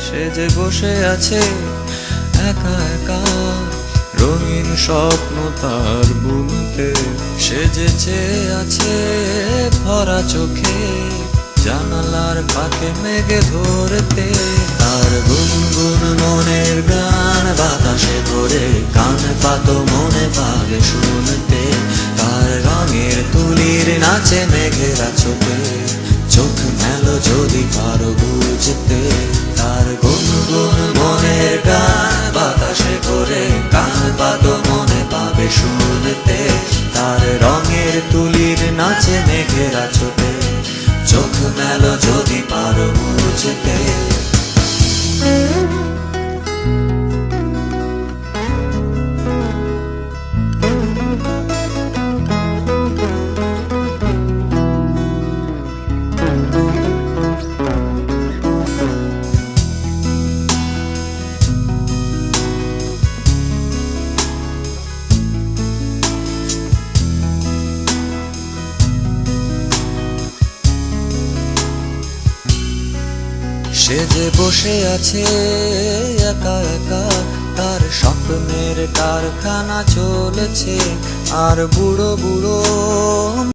সে যে বসে আছে একা একা, রঙিন স্বপ্ন তার বুনতে। সে যে চেয়ে আছে ভরা চোখে, জানালার ফাঁকে মেঘে ধরতে। তার গুনগুন মনের গান বাতাসে ধরে, কান পাতো মনে পাবে শুনতে। তার রঙের তুলির নাচে মেঘেরা ছোটে, চোখ মেলো যদি পারো বুঝতে। তার গুনগুন মনের গান বাতাসে করে, কান পাতো মনে পাবে শুনতে। তার রঙের তুলির নাচে মেঘেরা ছোটে, চোখ মেলো যদি পারো বুঝতে। সে যে বসে আছে একা একা, তার স্বপ্নের কারখানা চলেছে। আর বুড়ো বুড়ো